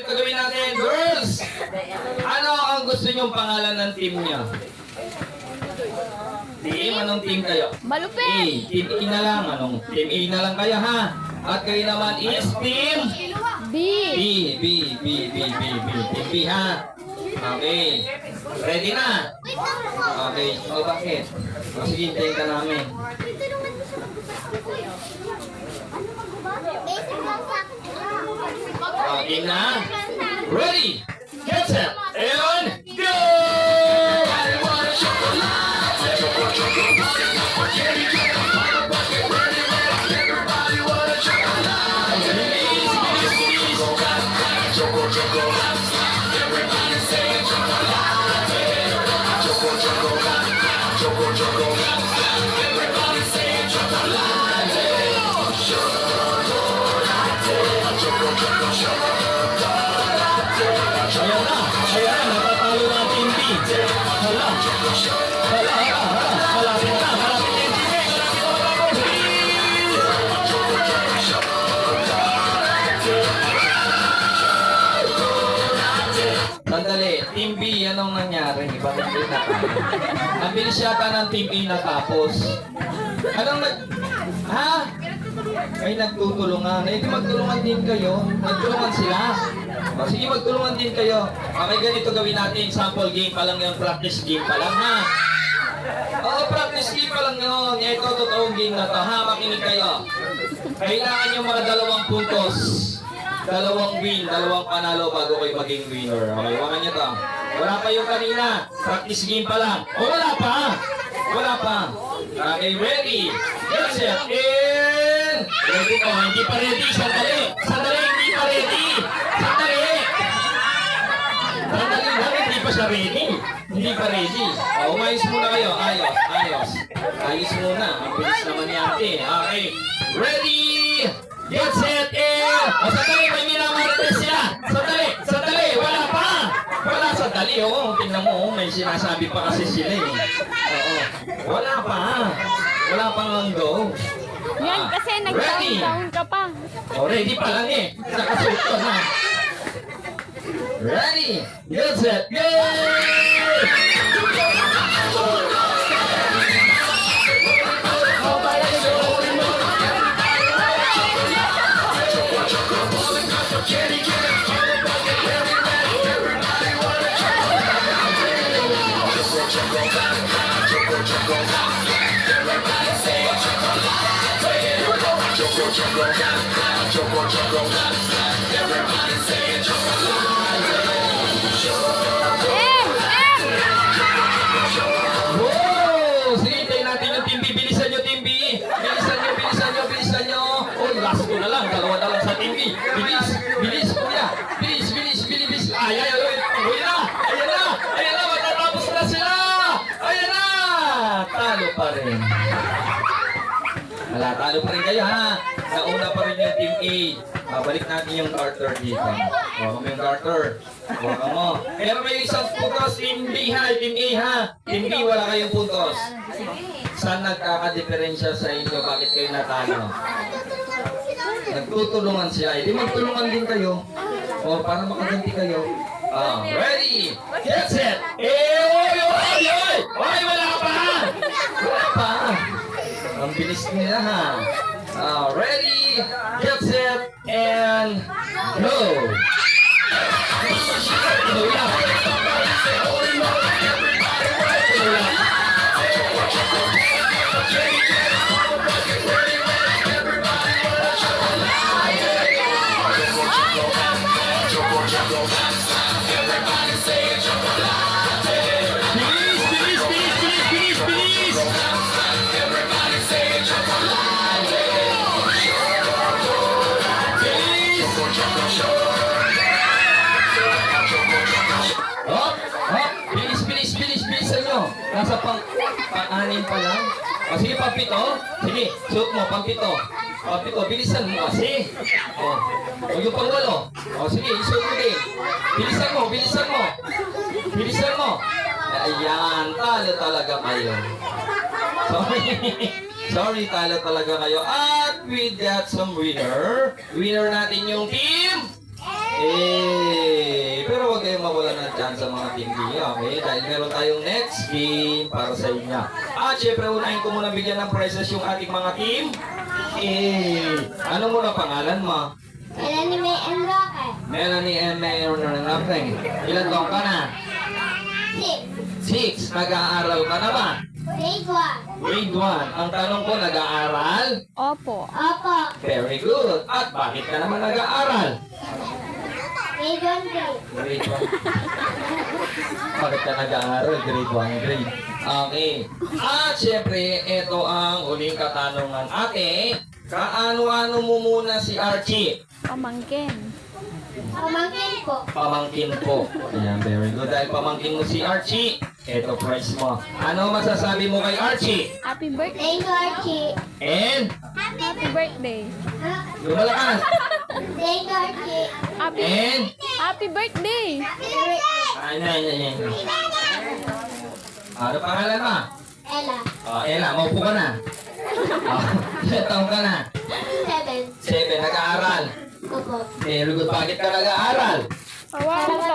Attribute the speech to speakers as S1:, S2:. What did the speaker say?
S1: Ito gawin natin, girls! Ano ang gusto nyong pangalan ng team niyo? Team, anong team kayo?
S2: Malupit!
S1: Team A na lang. Team A na lang kayo, ha? At kayo naman is team
S2: B!
S1: Team B, ha? Okay. Ready na? Okay. O, bakit? O, sige, hintayin ka namin. Okay na? Ready? Get set! And go! Ayan na, natatalo na ang Team B. Hala. Malapit na yung Team B. Sandali, Team B, anong nangyari? Bakit hindi natalo? Ang bilis yata ng Team A natapos. Anong Ha? Ay, nagtutulungan. Eh, di magtulungan din kayo. Nagtulungan sila. O, sige, magtulungan din kayo. Okay, ganito gawin natin. Sample game pa lang yun. Practice game pa lang, ha? Oo, practice game pa lang yun. Ito, totoong game na to. Ha, makinig kayo. Kailangan yung mga 2 puntos. 2 win, 2 panalo bago kayo maging winner. Okay, wakan nyo to. Wala pa yung kanina. Practice game pa lang. O, wala pa. Wala pa. Okay, ready? Get set. In. Ready ko. Hindi pa ready. Sandali. Hindi pa ready. Sandali lang. Hindi pa siya ready. Hindi pa ready. O, umayos muna kayo. Ayos muna. Ang bilis naman ni ate. Okay. Ready? Get set. In. O, sandali. May minamarites siya. Sandali. Wala pa. Sandali. Oo, tingnan mo. May sinasabi pa kasi sila eh. Oo. Wala pa ang go.
S2: Yan kasi nag-down ka pa.
S1: Oh, ready pa lang eh. Nakasuot ko na. Ready, get set, go! Wow! Sige, hintayin natin yung Team B. Bilisan nyo, Team B. Bilisan nyo. Oh, last ko na lang. 2 na lang sa Team B. Bilis, kuya. Bilis. Ayan na. Matatapos na sila. Ayan na. Talo pa rin. Talo pa rin kayo, ha? Nauna pa rin yung Team A. Balik natin yung Carter dito. Huwag mo yung Carter. Huwag mo. Pero may isang puntos, Team B, ha? Team A, ha? Team B, wala kayong puntos. Saan nagkakadiferensya sa inyo? Bakit kayo natalo? Nagtutulungan sila. Di magtulungan din kayo. O, para makaganti kayo. Ready? Get set! Oy! Wala pa! Ang bilis nila, ha? Ready, get set, and go! Bilisan nyo. Nasa pang-anim pa lang. O sige, pang-7. Sige, suot mo, pang-7. Bilisan mo kasi. O yung pang-8. O sige, isuot mo din. Bilisan mo. Ayan, talo talaga kayo. Sorry, talo talaga kayo. At we got some winner. Winner natin yung team A. huwag kayong mawala ng chance sa mga Team B. Okay? Dahil meron tayong next game para sa inyo. At syempre, unahin ko muna bigyan ng prizes yung ating mga team. Ano muna pangalan mo?
S3: Melanie May and Rocket.
S1: Melanie and Mayor Nothing. Ilan taong ka na?
S3: 6.
S1: 6. Nag-aaral ka na ba?
S3: Grade 1.
S1: Grade 1. Ang tanong ko, nag-aaral?
S2: Opo.
S3: Opo.
S1: Very good. At bakit ka naman nag-aaral?
S3: Grade 1 grade.
S1: Grade 1. Bakit ka nag-aaral? Grade 1 grade. Okay. At syempre, ito ang huling katanungan. Ate, kaano-ano mo muna si Archie?
S2: Pamangkin.
S3: Pamangkin po.
S1: Pamangkin po. Ayan, very good. Dahil pamangkin mo si Archie, ito prize mo. Ano masasabi mo kay Archie?
S2: Happy birthday.
S3: Thank you, Archie.
S1: And,
S2: Happy birthday.
S1: lumalakas.
S3: Thank you, Archie.
S2: Happy,
S1: And,
S2: happy birthday.
S1: ay. Ano pangalan mo?
S3: Ella.
S1: Ella, maupo ka na. Ilan taong ka na?
S3: 7.
S1: 7, nag-aaral.
S3: Opo.
S1: Very good. Bakit ka nag-aaral?
S2: Wow.